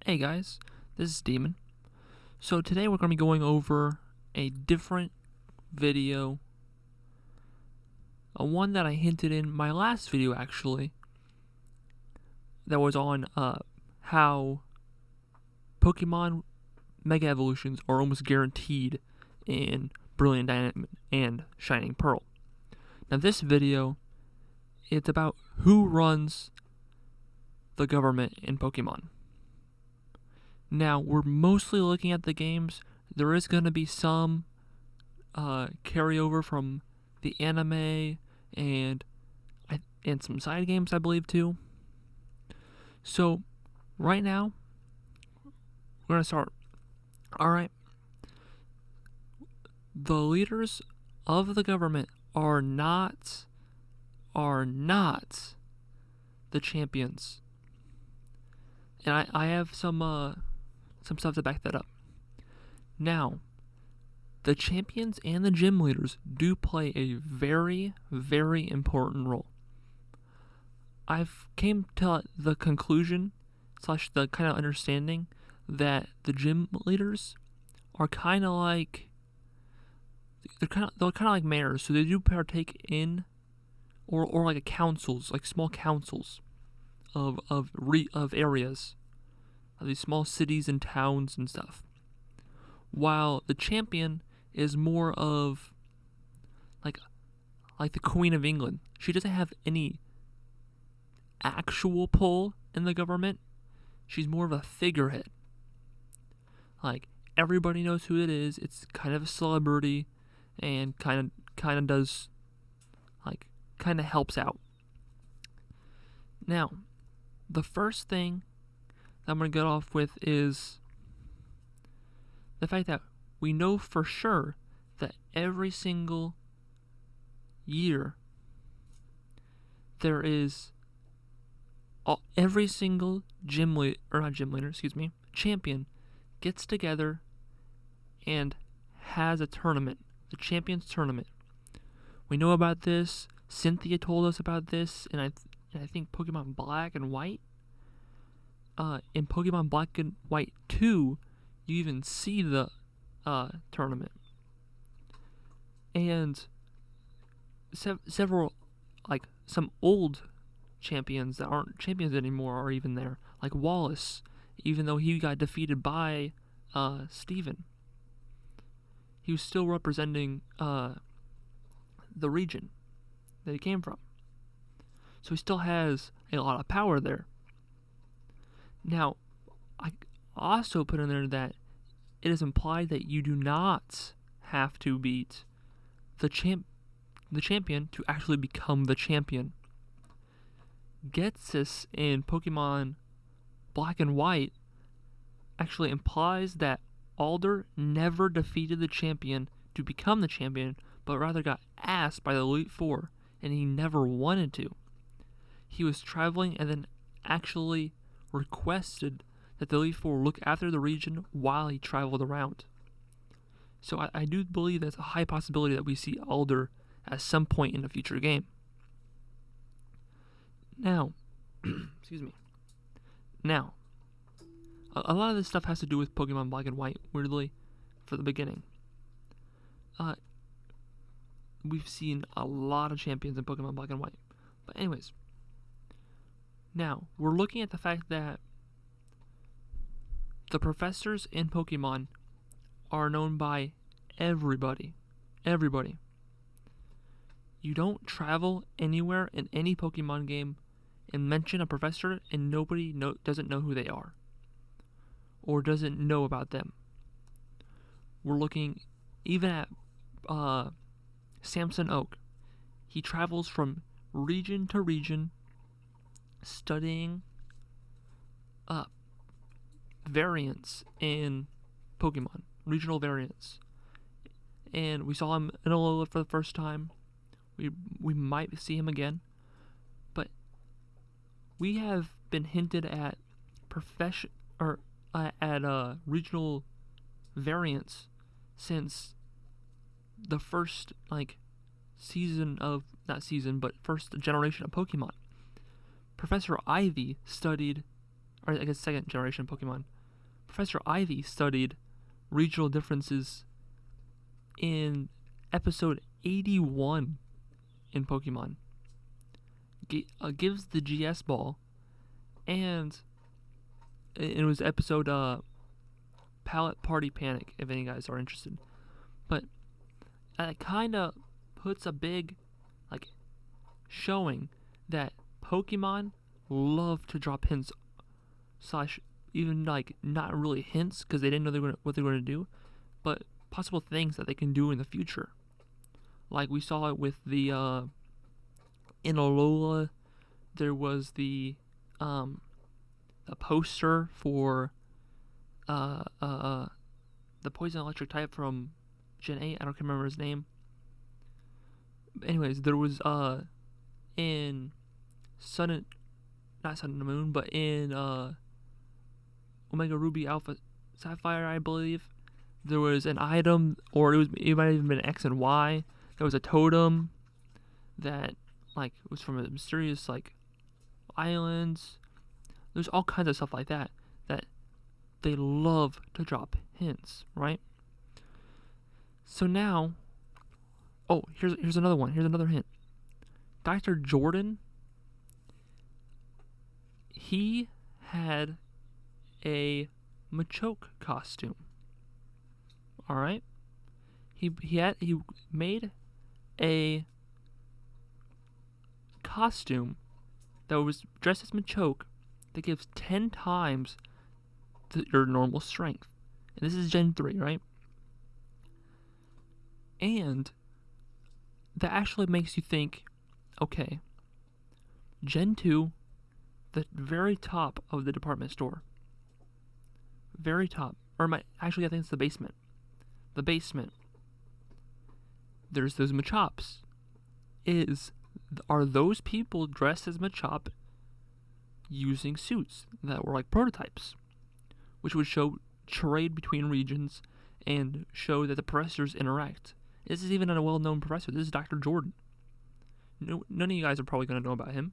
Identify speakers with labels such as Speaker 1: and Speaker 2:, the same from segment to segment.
Speaker 1: Hey guys, this is Demon. So today we're going to be going over a different video, one that I hinted in my last video actually, that was on how Pokemon Mega Evolutions are almost guaranteed in Brilliant Diamond and Shining Pearl. Now this video, it's about who runs the government in Pokemon. Now, we're mostly looking at the games. There is going to be some carryover from the anime and some side games, I believe, too. So, right now, we're going to start. Alright. The leaders of the government are not the champions. And I have some stuff to back that up. Now, the champions and the gym leaders do play a very, very important role. I've came to the conclusion / the kind of understanding that the gym leaders are kind of like they're kind of like mayors, so they do partake in or like councils, like small councils of areas. These small cities and towns and stuff. While the champion is more of like the Queen of England. She doesn't have any actual pull in the government. She's more of a figurehead. Like everybody knows who it is. It's kind of a celebrity and kind of does kind of helps out. Now, the first thing I'm going to get off with is the fact that we know for sure that every single year there is every single champion gets together and has a tournament, the Champions Tournament. We know about this. Cynthia told us about this, and I think Pokemon Black and White. In Pokemon Black and White 2, you even see the tournament. And several, some old champions that aren't champions anymore are even there. Like Wallace, even though he got defeated by Steven. He was still representing the region that he came from. So he still has a lot of power there. Now, I also put in there that it is implied that you do not have to beat the champion to actually become the champion. Getsus in Pokemon Black and White actually implies that Alder never defeated the champion to become the champion, but rather got asked by the Elite Four, and he never wanted to. He was traveling and then actually requested that the Elite Four look after the region while he traveled around. So I do believe that's a high possibility that we see Alder at some point in a future game. Now, excuse me. Now, a lot of this stuff has to do with Pokemon Black and White, weirdly, for the beginning. We've seen a lot of champions in Pokemon Black and White. But anyways, now, we're looking at the fact that the professors in Pokemon are known by everybody. Everybody. You don't travel anywhere in any Pokemon game and mention a professor and nobody doesn't know who they are. Or doesn't know about them. We're looking even at Samson Oak. He travels from region to region studying variants in Pokemon, regional variants. And we saw him in Alola for the first time. We might see him again. But we have been hinted at regional variants since the first first generation of Pokemon. Professor Ivy studied, or I guess second generation Pokemon, Professor Ivy studied regional differences in episode 81 in Pokemon. Gives the GS ball, and it was episode Palette Party Panic, if any guys are interested. But it kind of puts a big, showing that Pokemon love to drop hints, / even, not really hints, because they didn't know what they were going to do, but possible things that they can do in the future. Like we saw it with the, in Alola, there was the poster for, the Poison Electric type from Gen 8, I don't remember his name. Anyways, there was, in not Sun and Moon, but in Omega Ruby Alpha Sapphire, I believe, there was an item, or it might have even been X and Y. There was a totem that was from a mysterious islands. There's all kinds of stuff like that they love to drop hints, right? So now, here's another one. Here's another hint. Dr. Jordan, he had a Machoke costume. All right, he made a costume that was dressed as Machoke that gives 10 times your normal strength. And this is Gen 3, right? And that actually makes you think, okay, Gen 2, the very top of the department store. Very top. I think it's the basement. The basement. There's those Machops. Are those people dressed as Machop using suits that were like prototypes, which would show trade between regions and show that the professors interact? This is even a well-known professor. This is Dr. Jordan. No, none of you guys are probably going to know about him.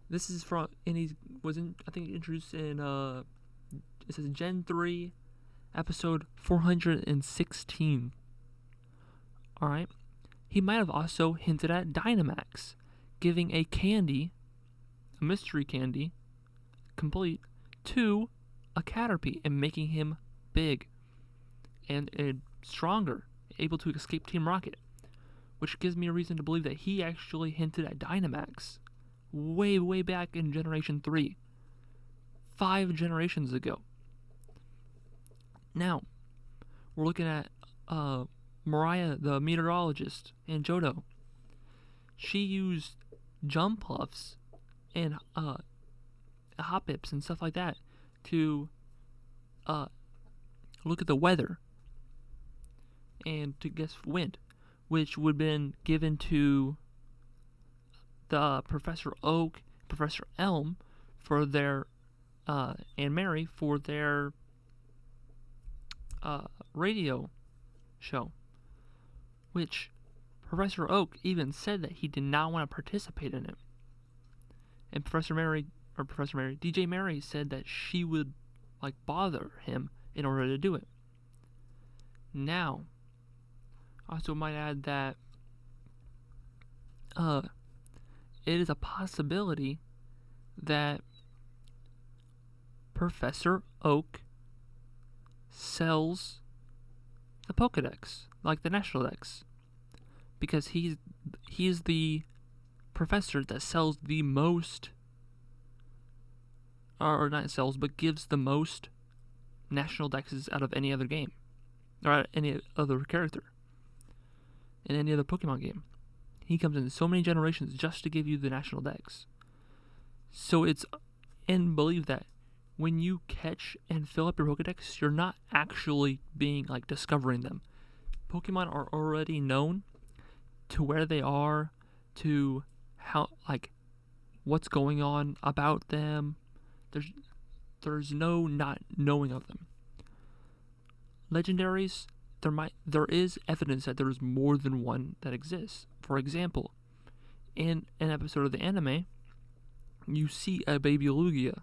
Speaker 1: This is and he was introduced in, it says Gen 3, episode 416. Alright? He might have also hinted at Dynamax, giving a mystery candy, complete, to a Caterpie and making him big and stronger, able to escape Team Rocket, which gives me a reason to believe that he actually hinted at Dynamax way, way back in Generation 3, 5 generations ago. Now, we're looking at Mariah, the meteorologist, and Johto. She used jump puffs and hop pips and stuff like that to look at the weather and to guess wind, which would have been given to the Professor Oak, Professor Elm for their and Mary for their radio show, which Professor Oak even said that he did not want to participate in it. And DJ Mary said that she would bother him in order to do it. Now, I also might add that it is a possibility that Professor Oak sells the Pokedex, like the National Dex, because he's the professor that sells the most, or not sells, but gives the most National Dexes out of any other game, or any other character in any other Pokemon game. He comes in so many generations just to give you the National Dex. So it's in belief that when you catch and fill up your Pokedex, you're not actually being discovering them. Pokemon are already known to where they are, to how what's going on about them. There's no not knowing of them. Legendaries, there is evidence that there is more than one that exists. For example, in an episode of the anime, you see a baby Lugia.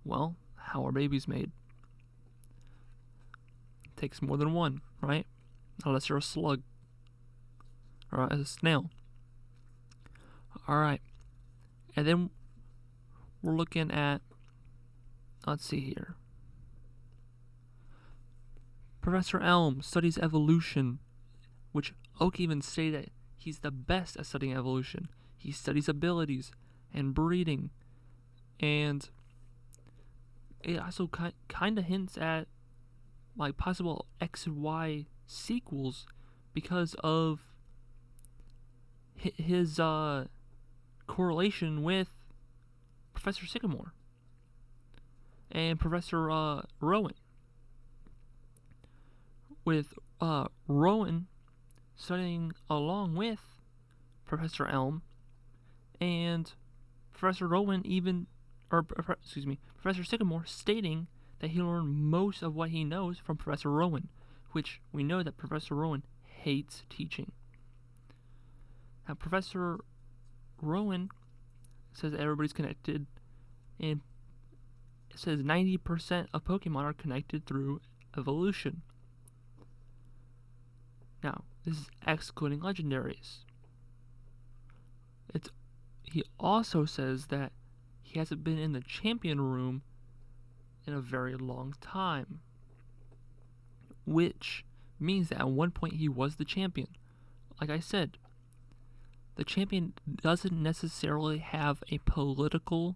Speaker 1: Well, how are babies made? takes more than one, right? Unless you're a slug or a snail. Alright. And then we're looking at, let's see here. Professor Elm studies evolution, which Oak even stated that he's the best at studying evolution. He studies abilities and breeding, and it also kind of hints at like possible X and Y sequels because of his correlation with Professor Sycamore and Professor Rowan. With Rowan studying along with Professor Elm, and Professor Professor Sycamore stating that he learned most of what he knows from Professor Rowan, which we know that Professor Rowan hates teaching. Now, Professor Rowan says that everybody's connected, and it says 90% of Pokemon are connected through evolution. Now, this is excluding legendaries. He also says that he hasn't been in the champion room in a very long time, which means that at one point he was the champion. Like I said, the champion doesn't necessarily have a political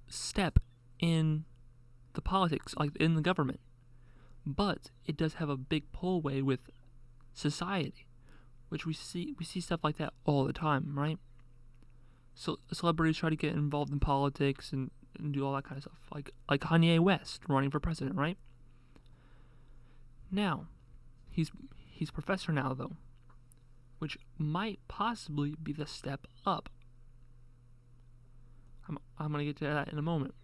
Speaker 1: step in the politics, like in the government, but it does have a big pullway with society, which we see stuff like that all the time, right? So celebrities try to get involved in politics and do all that kind of stuff, like Kanye West running for president, right? Now, he's professor now though, which might possibly be the step up. I'm gonna get to that in a moment.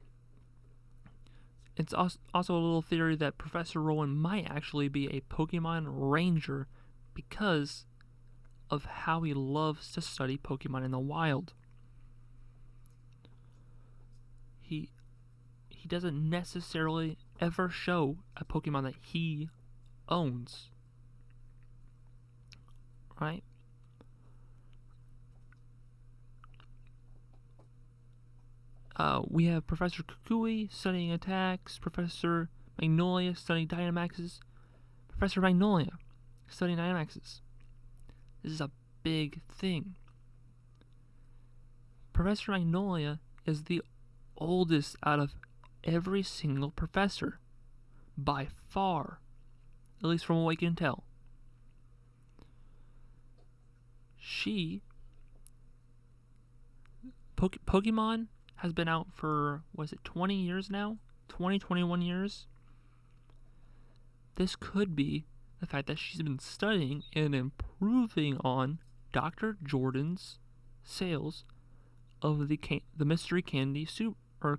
Speaker 1: It's also a little theory that Professor Rowan might actually be a Pokemon Ranger because of how he loves to study Pokemon in the wild. He doesn't necessarily ever show a Pokemon that he owns, right? We have Professor Kukui studying attacks, Professor Magnolia studying Dynamaxes, Professor Magnolia studying Dynamaxes. This is a big thing. Professor Magnolia is the oldest out of every single professor, by far, at least from what we can tell. Pokemon has been out for, 20 years now? 21 years? This could be the fact that she's been studying and improving on Dr. Jordan's sales of the mystery candy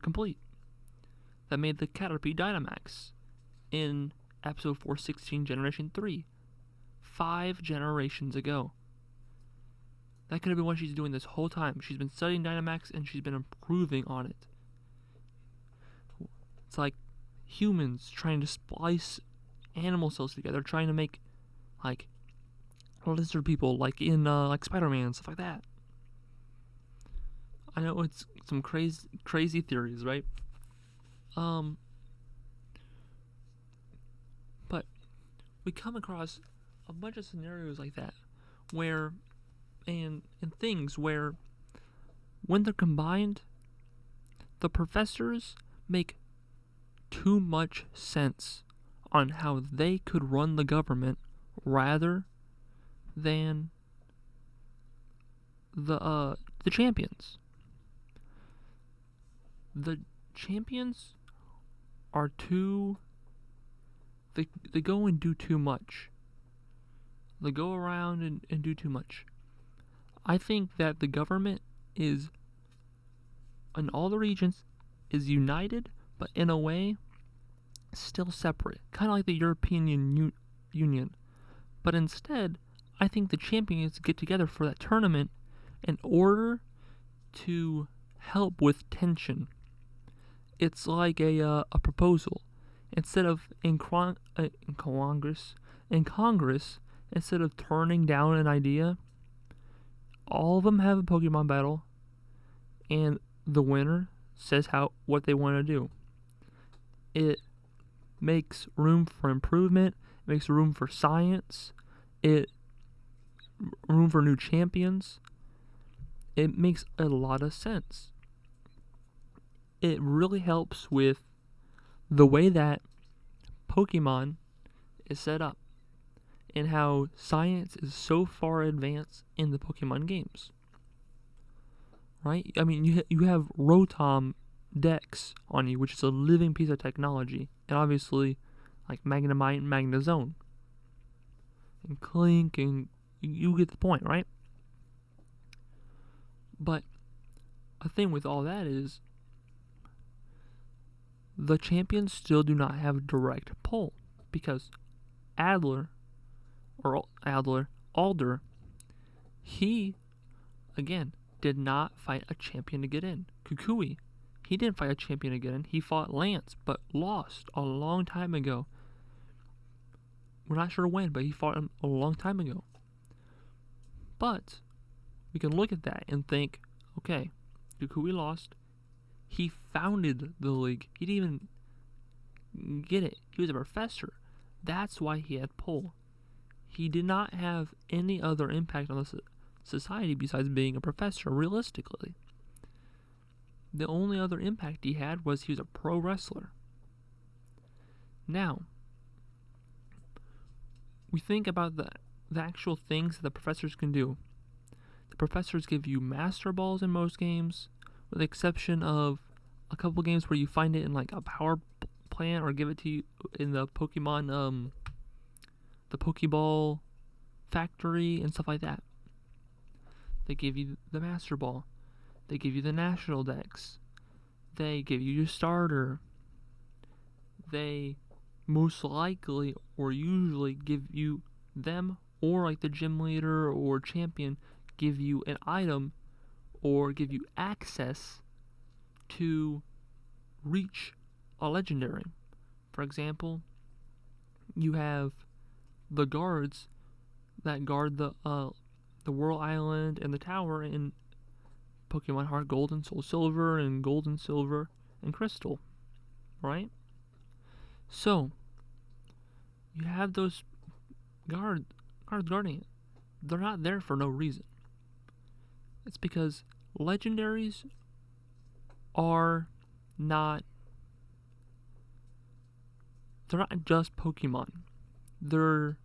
Speaker 1: complete that made the Caterpie Dynamax in episode 416 Generation 3, 5 generations ago. That could have been what she's doing this whole time. She's been studying Dynamax and she's been improving on it. It's like humans trying to splice animal cells together, trying to make like lizard people, like in like Spider-Man and stuff like that. I know it's some crazy theories, right? But we come across a bunch of scenarios like that where and things where when they're combined, the professors make too much sense on how they could run the government rather than the champions. The champions are they go and do too much. They go around and do too much. I think that the government is, in all the regions, is united, but in a way, still separate. Kind of like the European Union. But instead, I think the champions get together for that tournament in order to help with tension. It's like a proposal. instead of in Congress, instead of turning down an idea, all of them have a Pokemon battle, and the winner says what they want to do. It makes room for improvement. It makes room for science. Room for new champions. It makes a lot of sense. It really helps with the way that Pokemon is set up and how science is so far advanced in the Pokemon games. Right? I mean, you have Rotom Dex on you, which is a living piece of technology, and obviously like Magnemite and Magnezone and Clink, and you get the point, right? But a thing with all that is the champions still do not have a direct pull, because Alder, he, again, did not fight a champion to get in. Kukui, he didn't fight a champion to get in. He fought Lance, but lost a long time ago. We're not sure when, but he fought him a long time ago. But we can look at that and think, okay, Kukui lost. He founded the league. He didn't even get it. He was a professor. That's why he had pull. He did not have any other impact on the society besides being a professor, realistically. The only other impact he had was he was a pro wrestler. Now, we think about the actual things that the professors can do. The professors give you Master Balls in most games, with the exception of a couple games where you find it in like a power plant or give it to you in the Pokemon, the Pokeball factory and stuff like that. They give you the Master Ball. They give you the National Dex. They give you your starter. They most likely or usually give you them, or like the gym leader or champion, give you an item or give you access to reach a legendary. For example, you have the guards that guard the Whirl Island and the tower in Pokemon Heart Gold and Soul Silver and Gold and Silver and Crystal, right? So you have those guards guarding it. They're not there for no reason. It's because legendaries are not, they're not just Pokemon. They're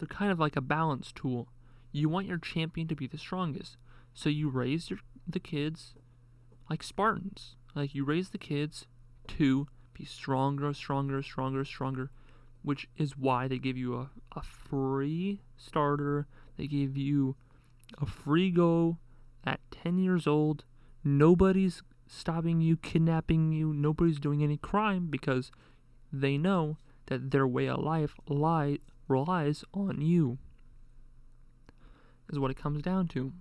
Speaker 1: kind of like a balance tool. You want your champion to be the strongest, so you raise the kids like Spartans. Like, you raise the kids to be stronger, which is why they give you a free starter. They give you a free go at 10 years old. Nobody's stopping you, kidnapping you. Nobody's doing any crime because they know that their way of life relies on you, is what it comes down to.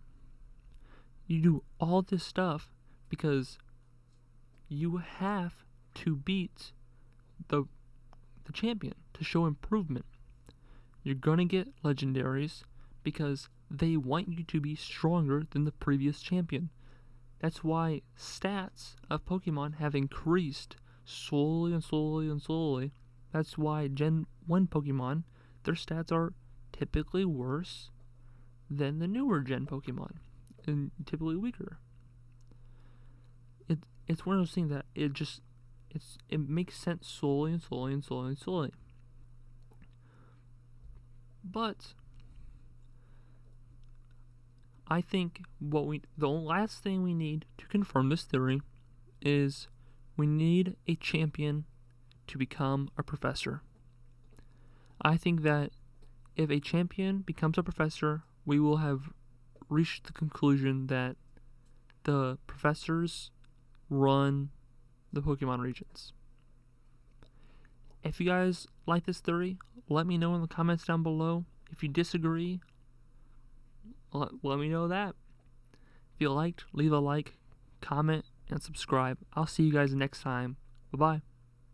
Speaker 1: You do all this stuff because you have to beat the champion to show improvement. You're gonna get legendaries because they want you to be stronger than the previous champion. That's why stats of Pokemon have increased slowly. That's why Gen 1 Pokemon, their stats are typically worse than the newer Gen Pokemon, and typically weaker. It's one of those things that it makes sense slowly. But I think the last thing we need to confirm this theory is we need a champion to become a professor. I think that if a champion becomes a professor, we will have reached the conclusion that the professors run the Pokemon regions. If you guys like this theory, let me know in the comments down below. If you disagree, let me know that. If you liked, leave a like, comment, and subscribe. I'll see you guys next time. Bye-bye.